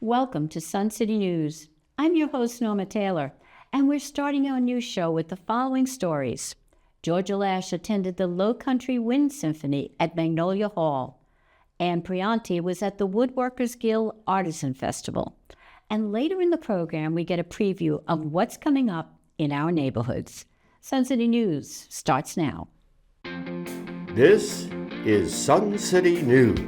Welcome to Sun City News. I'm your host, Norma Taylor, and we're starting our news show with the following stories. Georgia Lash attended the Low Country Wind Symphony at Magnolia Hall. Ann Prianti was at the Woodworkers Guild Artisan Festival. And later in the program, we get a preview of what's coming up in our neighborhoods. Sun City News starts now. This is Sun City News.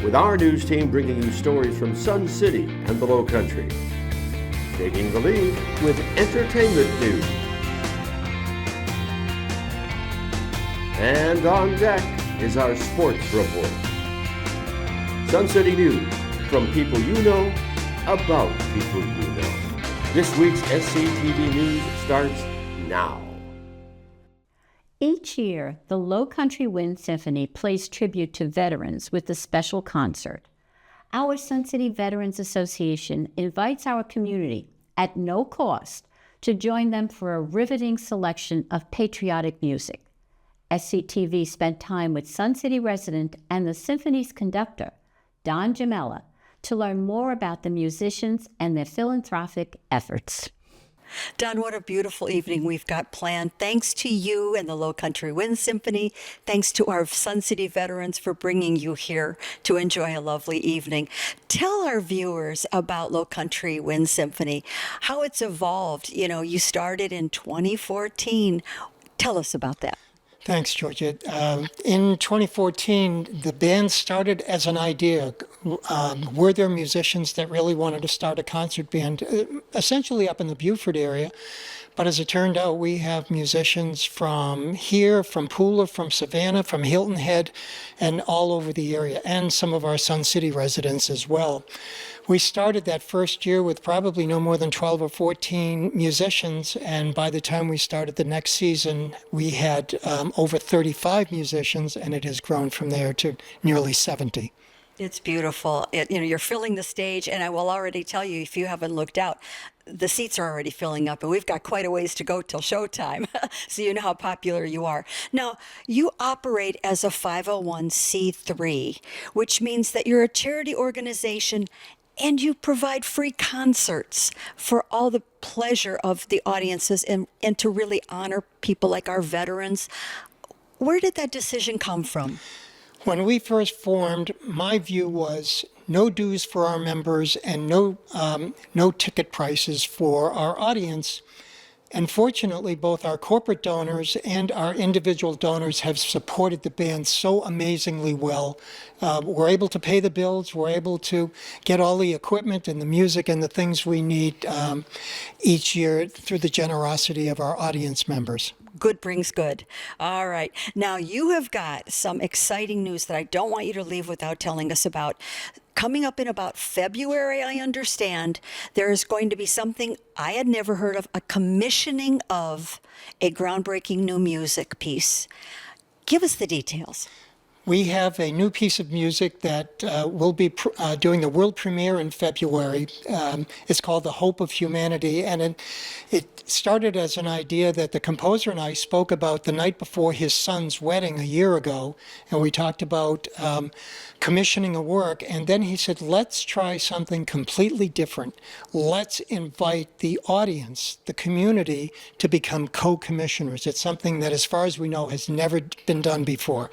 With our news team bringing you stories from Sun City and the Low Country. Taking the lead with entertainment news. And on deck is our sports report. Sun City News, from people you know, about people you know. This week's SCTV News starts now. Each year, the Low Country Wind Symphony plays tribute to veterans with a special concert. Our Sun City Veterans Association invites our community, at no cost, to join them for a riveting selection of patriotic music. SCTV spent time with Sun City resident and the symphony's conductor, Don Jamela, to learn more about the musicians and their philanthropic efforts. Don, what a beautiful evening we've got planned. Thanks to you and the Low Country Wind Symphony. Thanks to our Sun City veterans for bringing you here to enjoy a lovely evening. Tell our viewers about Low Country Wind Symphony, how it's evolved. You know, you started in 2014. Tell us about that. Thanks, Georgia. In 2014, the band started as an idea. Were there musicians that really wanted to start a concert band, essentially up in the Beaufort area? But as it turned out, we have musicians from here, from Pooler, from Savannah, from Hilton Head, and all over the area, and some of our Sun City residents as well. We started that first year with probably no more than 12 or 14 musicians, and by the time we started the next season, we had over 35 musicians, and it has grown from there to nearly 70. It's beautiful. You're filling the stage, and I will already tell you, if you haven't looked out, the seats are already filling up, and we've got quite a ways to go till showtime, so you know how popular you are. Now, you operate as a 501c3, which means that you're a charity organization, and you provide free concerts for all the pleasure of the audiences and to really honor people like our veterans. Where did that decision come from? When we first formed, my view was no dues for our members and no ticket prices for our audience. And fortunately, both our corporate donors and our individual donors have supported the band so amazingly well. We're able to pay the bills. We're able to get all the equipment and the music and the things we need each year through the generosity of our audience members. Good brings good. All right. Now, you have got some exciting news that I don't want you to leave without telling us about. Coming up in about February, I understand, there is going to be something I had never heard of, a commissioning of a groundbreaking new music piece. Give us the details. We have a new piece of music that will be doing the world premiere in February. It's called The Hope of Humanity, and it started as an idea that the composer and I spoke about the night before his son's wedding a year ago, and we talked about commissioning a work, and then he said, let's try something completely different. Let's invite the audience, the community, to become co-commissioners. It's something that, as far as we know, has never been done before.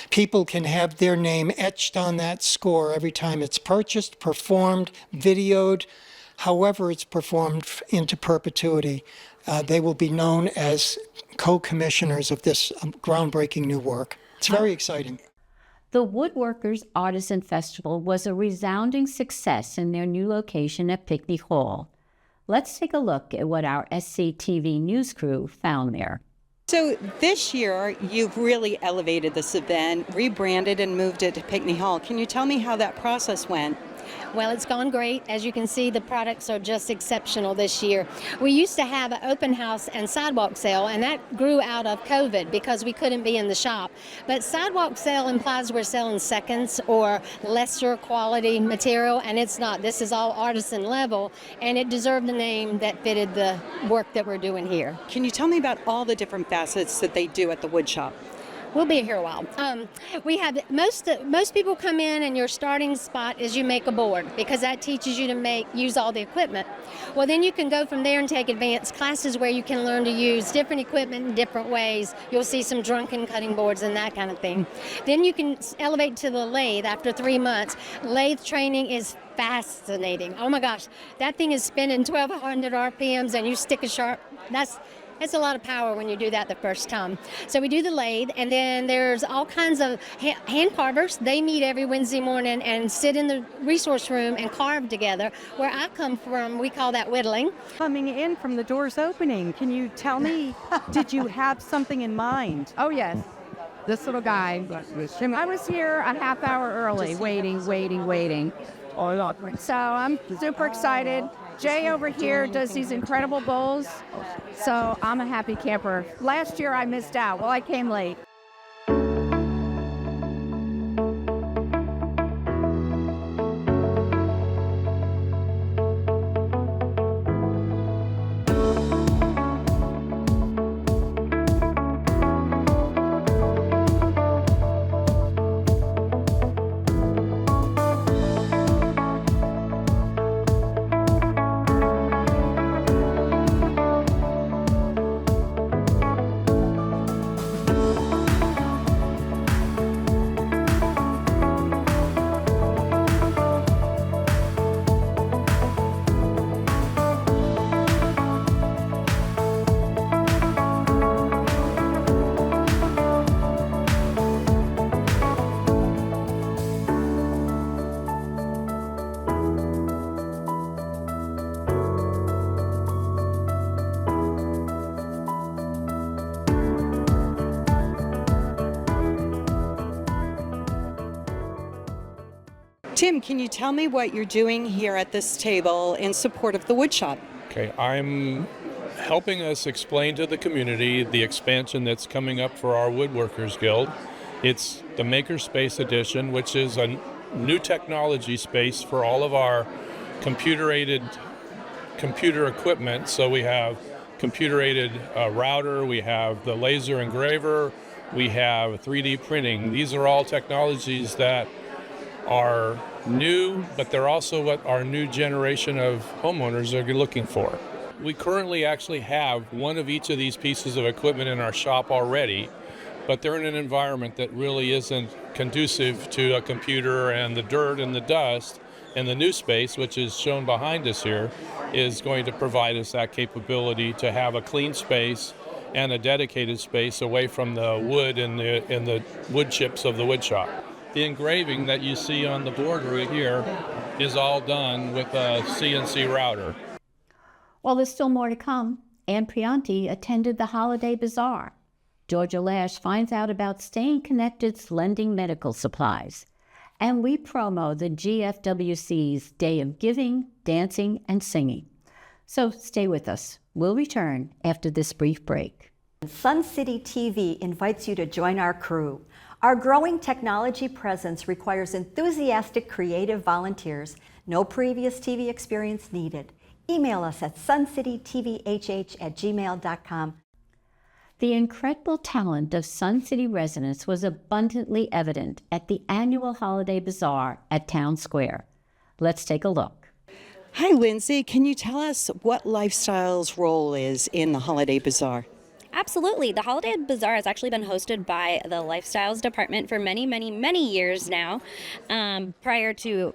People can have their name etched on that score every time it's purchased, performed, videoed, however it's performed into perpetuity. They will be known as co-commissioners of this groundbreaking new work. It's very exciting. The Woodworkers Artisan Festival was a resounding success in their new location at Pinckney Hall. Let's take a look at what our SCTV news crew found there. So this year, you've really elevated this event, rebranded and moved it to Pinckney Hall. Can you tell me how that process went? Well, it's gone great. As you can see, the products are just exceptional this year. We used to have an open house and sidewalk sale, and that grew out of COVID because we couldn't be in the shop. But sidewalk sale implies we're selling seconds or lesser quality material, and it's not. This is all artisan level, and it deserved the name that fitted the work that we're doing here. Can you tell me about all the different facets that they do at the wood shop? We'll be here a while. We have most people come in, and your starting spot is you make a board because that teaches you to use all the equipment. Well, then you can go from there and take advanced classes where you can learn to use different equipment in different ways. You'll see some drunken cutting boards and that kind of thing. Then you can elevate to the lathe after 3 months. Lathe training is fascinating. Oh my gosh, that thing is spinning 1,200 RPMs, and you stick a sharp. It's a lot of power when you do that the first time. So we do the lathe, and then there's all kinds of hand carvers. They meet every Wednesday morning and sit in the resource room and carve together. Where I come from, we call that whittling. Coming in from the doors opening, can you tell me, did you have something in mind? Oh, yes. This little guy. I was here a half hour early, waiting. So I'm super excited. Jay over here does these incredible bowls, so I'm a happy camper. Last year I missed out. Well, I came late. Tim, can you tell me what you're doing here at this table in support of the woodshop? Okay, I'm helping us explain to the community the expansion that's coming up for our Woodworkers Guild. It's the Makerspace Edition, which is a new technology space for all of our computer equipment. So we have computer-aided router, we have the laser engraver, we have 3D printing. These are all technologies that are new, but they're also what our new generation of homeowners are looking for. We currently actually have one of each of these pieces of equipment in our shop already, but they're in an environment that really isn't conducive to a computer, and the dirt and the dust. And the new space, which is shown behind us here, is going to provide us that capability to have a clean space and a dedicated space away from the wood and the wood chips of the wood shop. The engraving that you see on the board right here is all done with a CNC router. While there's still more to come, Ann Prianti attended the Holiday Bazaar. Georgia Lash finds out about Staying Connected's lending medical supplies. And we promo the GFWC's Day of Giving, Dancing, and Singing. So stay with us. We'll return after this brief break. Sun City TV invites you to join our crew. Our growing technology presence requires enthusiastic, creative volunteers. No previous TV experience needed. Email us at suncitytvhh@gmail.com. The incredible talent of Sun City residents was abundantly evident at the annual Holiday Bazaar at Town Square. Let's take a look. Hi, Lindsay. Can you tell us what Lifestyle's role is in the Holiday Bazaar? Absolutely. The Holiday Bazaar has actually been hosted by the Lifestyles Department for many, many, many years now, prior to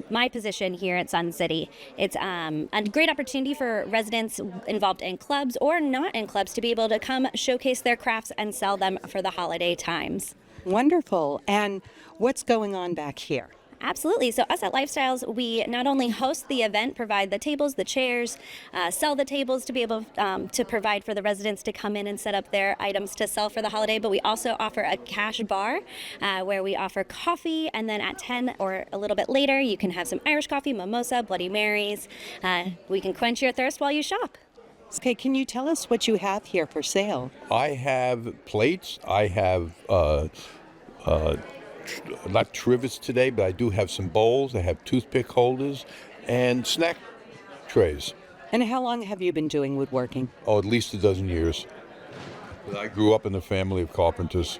my position here at Sun City. It's a great opportunity for residents involved in clubs or not in clubs to be able to come showcase their crafts and sell them for the holiday times. Wonderful. And what's going on back here? Absolutely. So us at Lifestyles, we not only host the event, provide the tables, the chairs, sell the tables to be able to provide for the residents to come in and set up their items to sell for the holiday, but we also offer a cash bar where we offer coffee, and then at 10 or a little bit later, you can have some Irish coffee, mimosa, Bloody Marys. We can quench your thirst while you shop. Okay, can you tell us what you have here for sale? I have plates. I have not trivets today, but I do have some bowls. I have toothpick holders and snack trays. And how long have you been doing woodworking? Oh, at least a dozen years. But I grew up in a family of carpenters.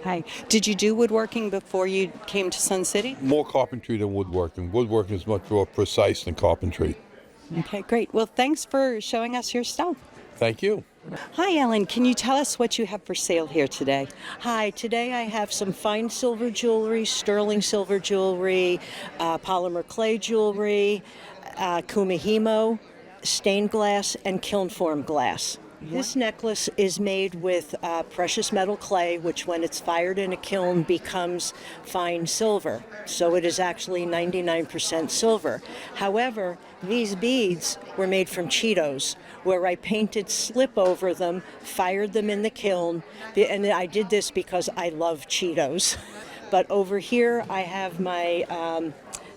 Hi. Did you do woodworking before you came to Sun City? More carpentry than woodworking. Woodworking is much more precise than carpentry. Okay, great. Well, thanks for showing us your stuff. Thank you. Hi, Ellen. Can you tell us what you have for sale here today? Hi, today I have some fine silver jewelry, sterling silver jewelry, polymer clay jewelry, kumihimo, stained glass, and kiln form glass. This necklace is made with precious metal clay, which when it's fired in a kiln becomes fine silver. So it is actually 99% silver. However, these beads were made from Cheetos, where I painted slip over them, fired them in the kiln, and I did this because I love Cheetos. But over here I have my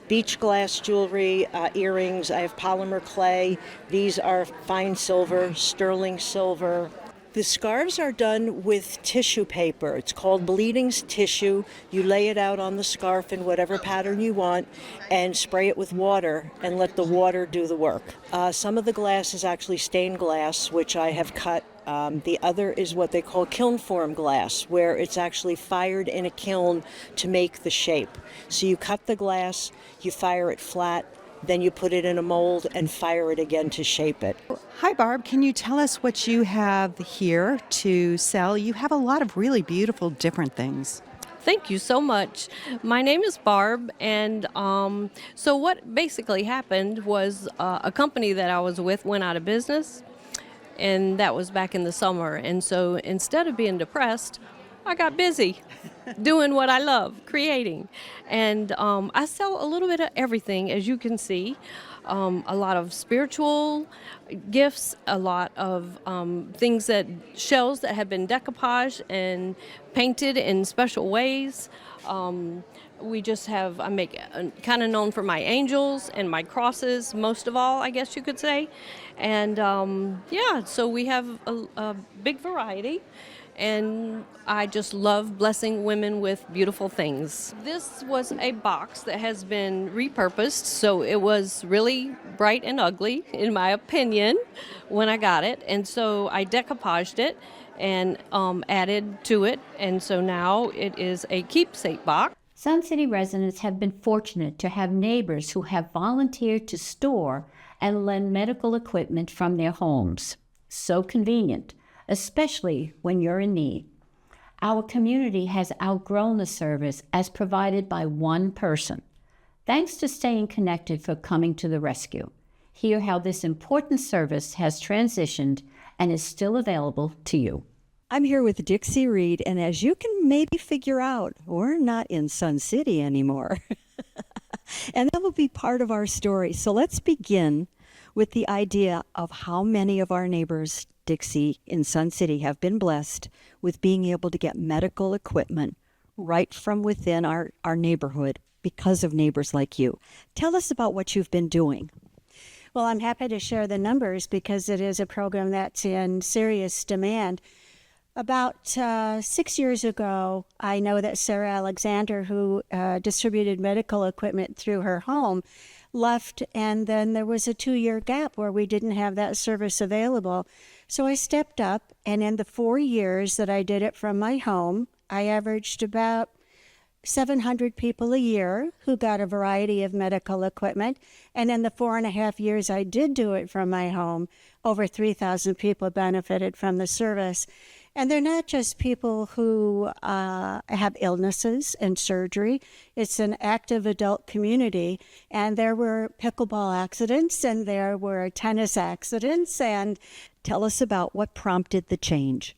beach glass jewelry, earrings. I have polymer clay. These are fine silver, sterling silver. The scarves are done with tissue paper. It's called bleeding tissue. You lay it out on the scarf in whatever pattern you want and spray it with water and let the water do the work. Some of the glass is actually stained glass, which I have cut. The other is what they call kiln form glass, where it's actually fired in a kiln to make the shape. So you cut the glass, you fire it flat, then you put it in a mold and fire it again to shape it. Hi, Barb. Can you tell us what you have here to sell? You have a lot of really beautiful different things. Thank you so much. My name is Barb, and so what basically happened was a company that I was with went out of business, and that was back in the summer. And so instead of being depressed, I got busy doing what I love, creating. And I sell a little bit of everything, as you can see. A lot of spiritual gifts, a lot of things shells that have been decoupaged and painted in special ways. I make kind of known for my angels and my crosses, most of all, I guess you could say. And so we have a big variety. And I just love blessing women with beautiful things. This was a box that has been repurposed, so it was really bright and ugly, in my opinion, when I got it. And so I decoupaged it and added to it, and so now it is a keepsake box. Sun City residents have been fortunate to have neighbors who have volunteered to store and lend medical equipment from their homes. So convenient, especially when you're in need. Our community has outgrown the service as provided by one person. Thanks to Staying Connected for coming to the rescue. Hear how this important service has transitioned and is still available to you. I'm here with Dixie Reed, and as you can maybe figure out, we're not in Sun City anymore. And that will be part of our story. So let's begin with the idea of how many of our neighbors, Dixie, in Sun City have been blessed with being able to get medical equipment right from within our neighborhood because of neighbors like you. Tell us about what you've been doing. Well, I'm happy to share the numbers because it is a program that's in serious demand. About 6 years ago, I know that Sarah Alexander, who distributed medical equipment through her home, left, and then there was a 2-year gap where we didn't have that service available. So I stepped up, and in the 4 years that I did it from my home, I averaged about 700 people a year who got a variety of medical equipment. And in the 4.5 years I did do it from my home, over 3,000 people benefited from the service. And they're not just people who have illnesses and surgery. It's an active adult community. And there were pickleball accidents and there were tennis accidents. And tell us about what prompted the change.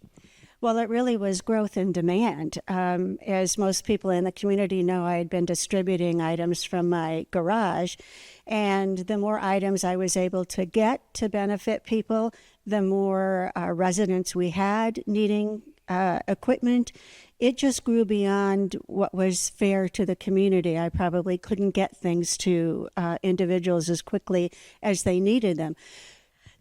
Well, it really was growth in demand. As most people in the community know, I had been distributing items from my garage. And the more items I was able to get to benefit people, the more residents we had needing equipment. It just grew beyond what was fair to the community. I probably couldn't get things to individuals as quickly as they needed them.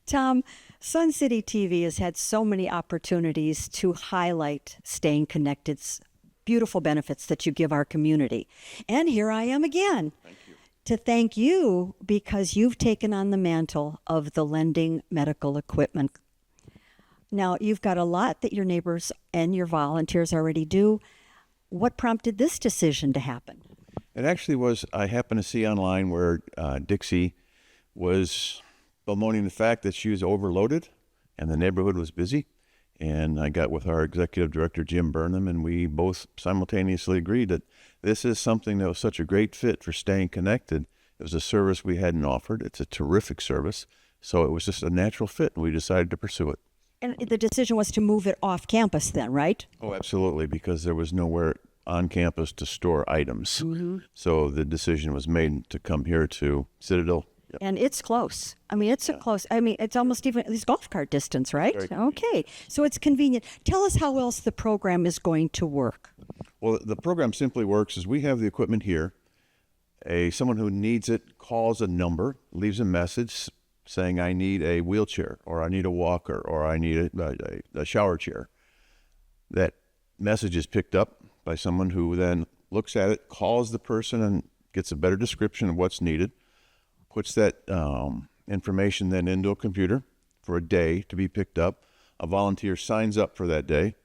Tom, Sun City TV has had so many opportunities to highlight Staying Connected's beautiful benefits that you give our community. And here I am again. To thank you because you've taken on the mantle of the lending medical equipment. Now, you've got a lot that your neighbors and your volunteers already do. What prompted this decision to happen? It actually was, I happened to see online where Dixie was bemoaning the fact that she was overloaded and the neighborhood was busy. And I got with our executive director, Jim Burnham, and we both simultaneously agreed that this is something that was such a great fit for staying connected. It was a service we hadn't offered. It's a terrific service. So it was just a natural fit, and we decided to pursue it. And the decision was to move it off campus then, right? Oh, absolutely, because there was nowhere on campus to store items. So the decision was made to come here to Citadel. Yep. And it's close. I mean, it's it's almost even this golf cart distance, right? Okay, so it's convenient. Tell us how else the program is going to work. Well, the program simply works as we have the equipment here. Someone who needs it calls a number, leaves a message saying, I need a wheelchair, or I need a walker, or I need a shower chair. That message is picked up by someone who then looks at it, calls the person, and gets a better description of what's needed, puts that information then into a computer for a day to be picked up. A volunteer signs up for that day,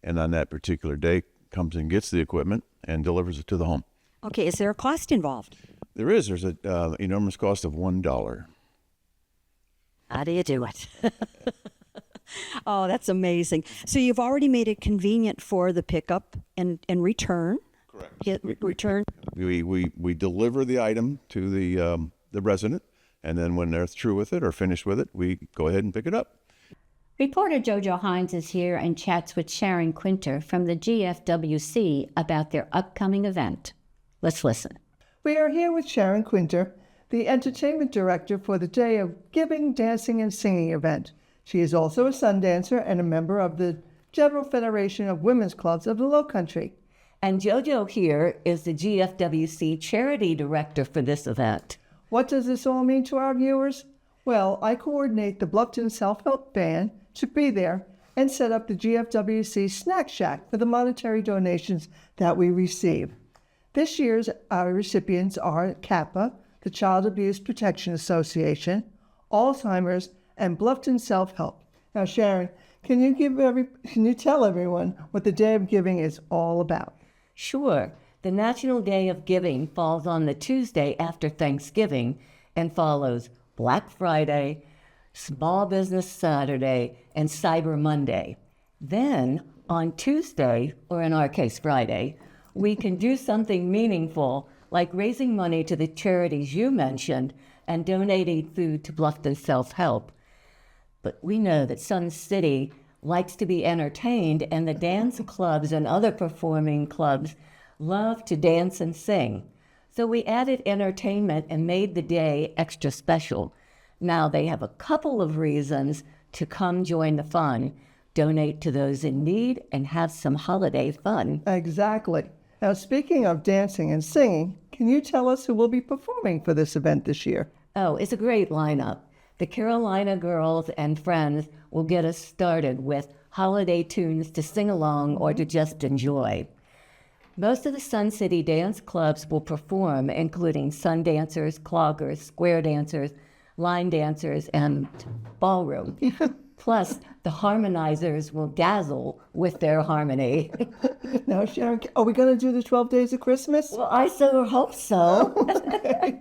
and on that particular day comes and gets the equipment and delivers it to the home. Okay, is there a cost involved? There is. There's an enormous cost of $1. How do you do it? Oh, that's amazing. So you've already made it convenient for the pickup and return. Correct. Return. We deliver the item to the resident, and then when they're through with it or finished with it, we go ahead and pick it up. Reporter Jojo Hines is here and chats with Sharon Quinter from the GFWC about their upcoming event. Let's listen. We are here with Sharon Quinter, the entertainment director for the Day of Giving, Dancing, and Singing event. She is also a sun dancer and a member of the General Federation of Women's Clubs of the Lowcountry. And JoJo here is the GFWC charity director for this event. What does this all mean to our viewers? Well, I coordinate the Bluffton Self-Help Band to be there and set up the GFWC Snack Shack for the monetary donations that we receive. This year's our recipients are CAPA, the Child Abuse Protection Association, Alzheimer's, and Bluffton Self-Help. Now, Sharon, can you tell everyone what the Day of Giving is all about? Sure. The National Day of Giving falls on the Tuesday after Thanksgiving and follows Black Friday, Small Business Saturday, and Cyber Monday. Then, on Tuesday, or in our case, Friday, we can do something meaningful like raising money to the charities you mentioned and donating food to Bluffton Self-Help. But we know that Sun City likes to be entertained, and the dance clubs and other performing clubs love to dance and sing. So we added entertainment and made the day extra special. Now they have a couple of reasons to come join the fun, donate to those in need, and have some holiday fun. Exactly. Now, speaking of dancing and singing, can you tell us who will be performing for this event this year? Oh, it's a great lineup. The Carolina Girls and Friends will get us started with holiday tunes to sing along or to just enjoy. Most of the Sun City dance clubs will perform, including sun dancers, cloggers, square dancers, line dancers, and ballroom. Plus, the harmonizers will dazzle with their harmony. Now, Sharon, are we going to do the 12 Days of Christmas? Well, I so hope so. Okay.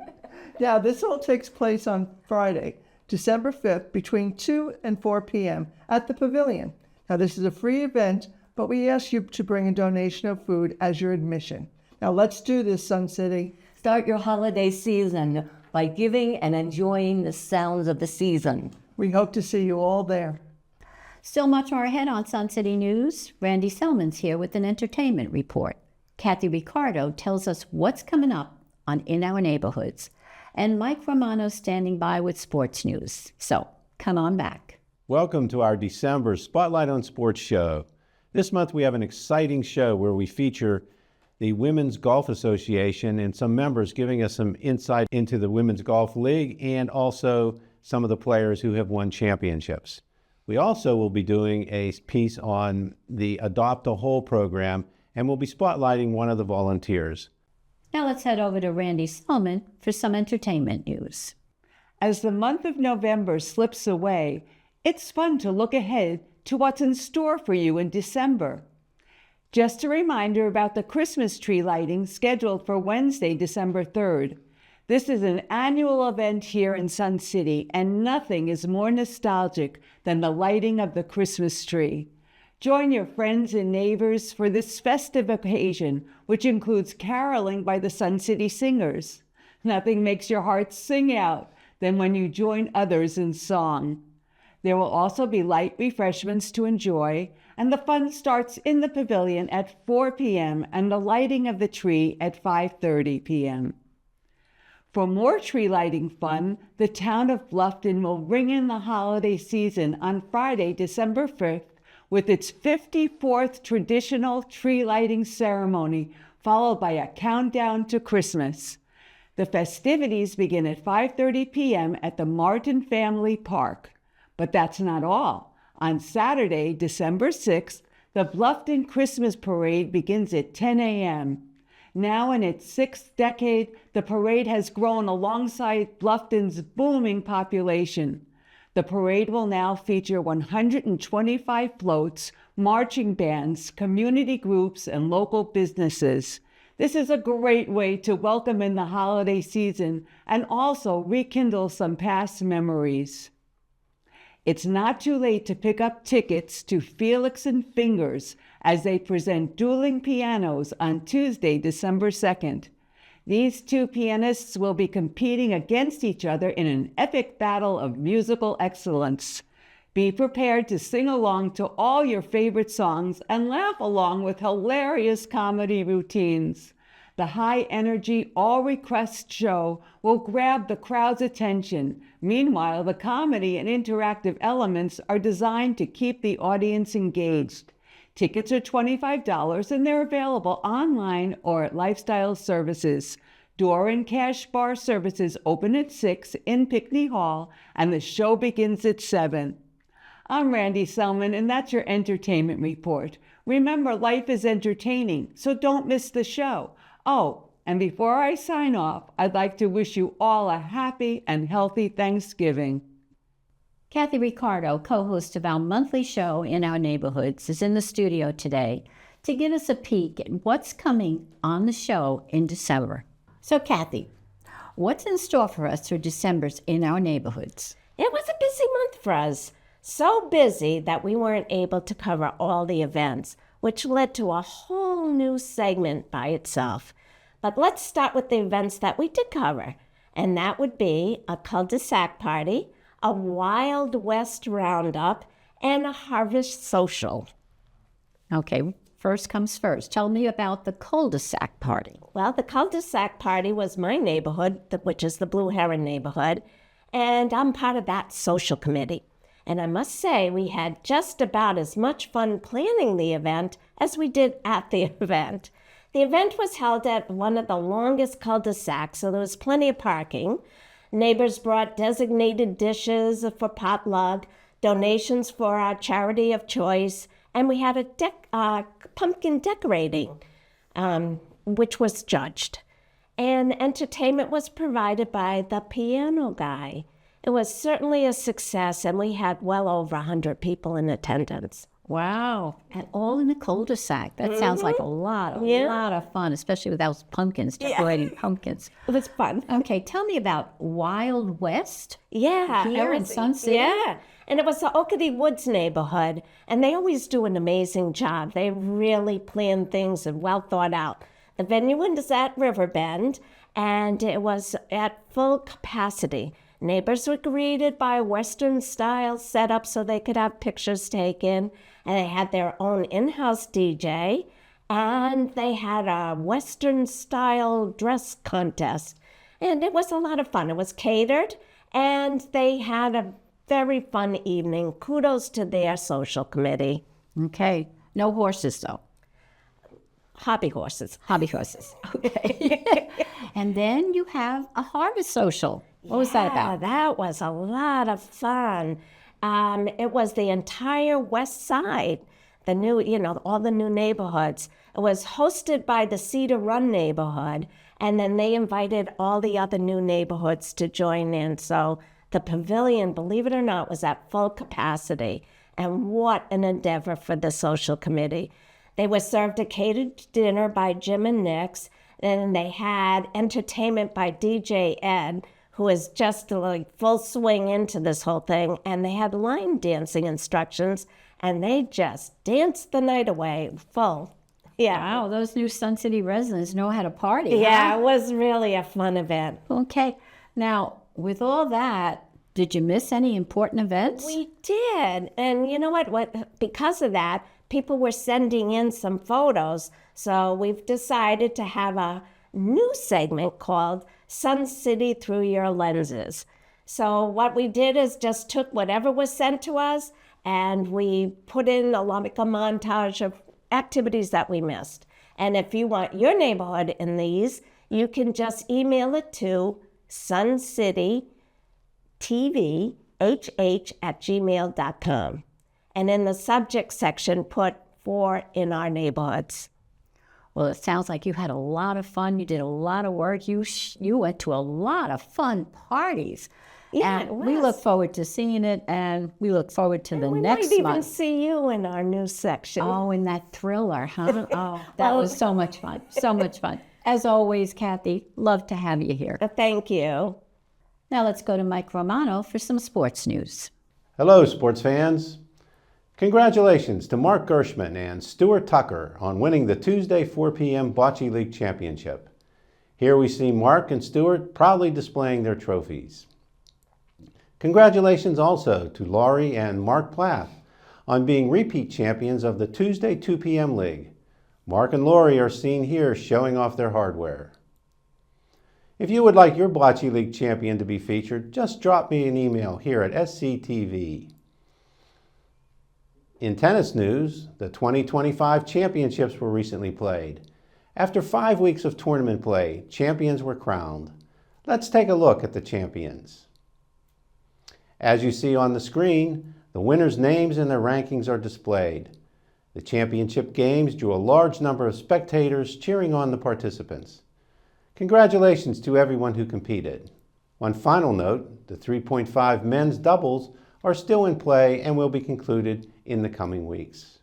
Now, this all takes place on Friday, December 5th, between 2 and 4 p.m. at the Pavilion. Now, this is a free event, but we ask you to bring a donation of food as your admission. Now, let's do this, Sun City. Start your holiday season by giving and enjoying the sounds of the season. We hope to see you all there. Still much more ahead on Sun City News. Randy Selman's here with an entertainment report. Kathy Ricardo tells us what's coming up in our neighborhoods. And Mike Romano standing by with sports news. So, come on back. Welcome to our December Spotlight on Sports show. This month we have an exciting show where we feature the Women's Golf Association and some members giving us some insight into the Women's Golf League and also some of the players who have won championships. We also will be doing a piece on the Adopt a Hole program, and we'll be spotlighting one of the volunteers. Now let's head over to Randy Selman for some entertainment news. As the month of November slips away, it's fun to look ahead to what's in store for you in December. Just a reminder about the Christmas tree lighting scheduled for Wednesday, December 3rd. This is an annual event here in Sun City, and nothing is more nostalgic than the lighting of the Christmas tree. Join your friends and neighbors for this festive occasion, which includes caroling by the Sun City Singers. Nothing makes your heart sing out than when you join others in song. There will also be light refreshments to enjoy, and the fun starts in the pavilion at 4 p.m. and the lighting of the tree at 5:30 p.m. For more tree lighting fun, the town of Bluffton will ring in the holiday season on Friday, December 5th, with its 54th traditional tree lighting ceremony, followed by a countdown to Christmas. The festivities begin at 5:30 p.m. at the Martin Family Park. But that's not all. On Saturday, December 6th, the Bluffton Christmas Parade begins at 10 a.m. Now in its 6th decade, the parade has grown alongside Bluffton's booming population. The parade will now feature 125 floats, marching bands, community groups, and local businesses. This is a great way to welcome in the holiday season and also rekindle some past memories. It's not too late to pick up tickets to Felix and Fingers as they present dueling pianos on Tuesday, December 2nd. These two pianists will be competing against each other in an epic battle of musical excellence. Be prepared to sing along to all your favorite songs and laugh along with hilarious comedy routines. The high-energy, all-request show will grab the crowd's attention. Meanwhile, the comedy and interactive elements are designed to keep the audience engaged. Tickets are $25 and they're available online or at Lifestyle Services. Door and cash bar services open at 6 in Pickney Hall, and the show begins at 7. I'm Randy Selman, and that's your entertainment report. Remember, life is entertaining, so don't miss the show. Oh, and before I sign off, I'd like to wish you all a happy and healthy Thanksgiving. Kathy Ricardo, co-host of our monthly show In Our Neighborhoods, is in the studio today to give us a peek at what's coming on the show in December. So, Kathy, what's in store for us for December's In Our Neighborhoods? It was a busy month for us. So busy that we weren't able to cover all the events, which led to a whole new segment by itself. But let's start with the events that we did cover, and that would be a cul-de-sac party, a Wild West roundup, and a harvest social. Okay, first comes first. Tell me about the cul-de-sac party. Well, the cul-de-sac party was my neighborhood, which is the Blue Heron neighborhood, and I'm part of that social committee. And I must say, we had just about as much fun planning the event as we did at the event. The event was held at one of the longest cul-de-sacs, so there was plenty of parking. Neighbors brought designated dishes for potluck, donations for our charity of choice, and we had a pumpkin decorating, which was judged. And entertainment was provided by the piano guy. It was certainly a success, and we had well over 100 people in attendance. Wow, and all in a cul-de-sac. That sounds like a lot of fun, especially with those pumpkins, decorating pumpkins. It was fun. Okay, tell me about Wild West. Yeah. Here in Sun City? Yeah, and it was the Oakady Woods neighborhood, and they always do an amazing job. They really plan things and well thought out. The venue was at Riverbend, and it was at full capacity. Neighbors were greeted by a Western-style setup so they could have pictures taken, and they had their own in-house DJ, and they had a Western-style dress contest, and it was a lot of fun. It was catered, and they had a very fun evening. Kudos to their social committee. Okay, no horses, though. Hobby horses. Hobby horses, okay. And then you have a harvest social. What was that about? That was a lot of fun. It was the entire West Side, the new, all the new neighborhoods. It was hosted by the Cedar Run neighborhood, and then they invited all the other new neighborhoods to join in. So the pavilion, believe it or not, was at full capacity. And what an endeavor for the social committee. They were served a catered dinner by Jim and Nick's, and they had entertainment by DJ Ed, who is just like full swing into this whole thing, and they had line dancing instructions, and they just danced the night away full. Yeah. Wow, those new Sun City residents know how to party. Yeah, huh? it was really a fun event. Okay. Now, with all that, did you miss any important events? We did. And you know what? Because of that, people were sending in some photos. So we've decided to have a new segment called Sun City Through Your Lenses. So what we did is just took whatever was sent to us and we put in a montage of activities that we missed. And if you want your neighborhood in these, you can just email it to suncitytvhh@gmail.com. And in the subject section, put "for in our neighborhoods." Well, it sounds like you had a lot of fun. You did a lot of work. You went to a lot of fun parties. Yeah, and it we was. look forward to seeing it, and we look forward to the We next might even month. see you in our new section. Oh, in that thriller, huh? Oh, that Well- was so much fun. So much fun. As always, Kathy, love to have you here. Thank you. Now let's go to Mike Romano for some sports news. Hello, sports fans. Congratulations to Mark Gershman and Stuart Tucker on winning the Tuesday 4 p.m. Bocce League Championship. Here we see Mark and Stuart proudly displaying their trophies. Congratulations also to Laurie and Mark Plath on being repeat champions of the Tuesday 2 p.m. League. Mark and Laurie are seen here showing off their hardware. If you would like your Bocce League champion to be featured, just drop me an email here at SCTV. In tennis news, the 2025 championships were recently played. After 5 weeks of tournament play, champions were crowned. Let's take a look at the champions. As you see on the screen, the winners' names and their rankings are displayed. The championship games drew a large number of spectators cheering on the participants. Congratulations to everyone who competed. One final note, the 3.5 men's doubles are still in play and will be concluded in the coming weeks.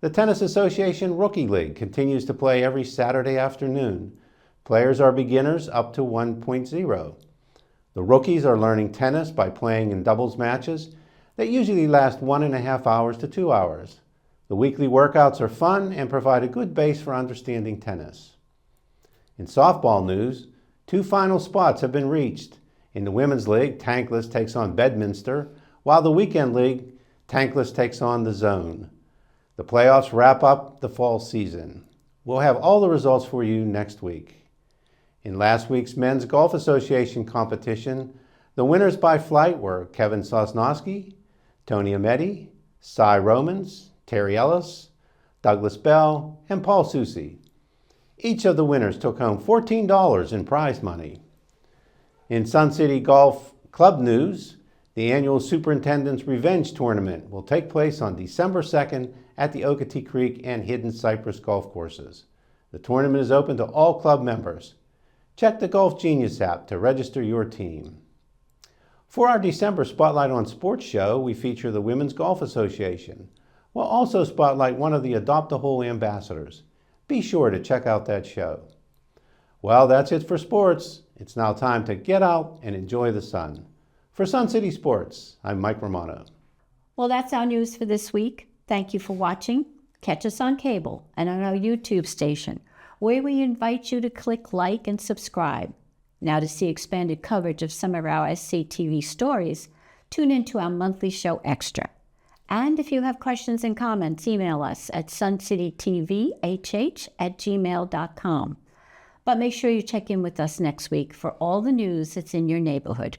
The Tennis Association Rookie League continues to play every Saturday afternoon. Players are beginners up to 1.0. The rookies are learning tennis by playing in doubles matches that usually last 1.5 hours to 2 hours. The weekly workouts are fun and provide a good base for understanding tennis. In softball news, 2 final spots have been reached. In the Women's League, Tankless takes on Bedminster, while the Weekend League, Tankless takes on the Zone. The playoffs wrap up the fall season. We'll have all the results for you next week. In last week's Men's Golf Association competition, the winners by flight were Kevin Sosnowski, Tony Ametti, Cy Romans, Terry Ellis, Douglas Bell, and Paul Susi. Each of the winners took home $14 in prize money. In Sun City Golf Club news, the annual Superintendent's Revenge Tournament will take place on December 2nd at the Okatee Creek and Hidden Cypress golf courses. The tournament is open to all club members. Check the Golf Genius app to register your team. For our December Spotlight on Sports show, we feature the Women's Golf Association. We'll also spotlight one of the Adopt a Hole ambassadors. Be sure to check out that show. Well, that's it for sports. It's now time to get out and enjoy the sun. For Sun City Sports, I'm Mike Romano. Well, that's our news for this week. Thank you for watching. Catch us on cable and on our YouTube station, where we invite you to click like and subscribe. Now, to see expanded coverage of some of our SCTV stories, tune into our monthly show Extra. And if you have questions and comments, email us at suncitytvhh@gmail.com. But make sure you check in with us next week for all the news that's in your neighborhood.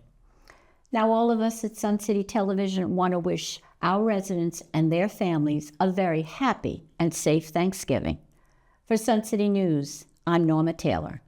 Now, all of us at Sun City Television want to wish our residents and their families a very happy and safe Thanksgiving. For Sun City News, I'm Norma Taylor.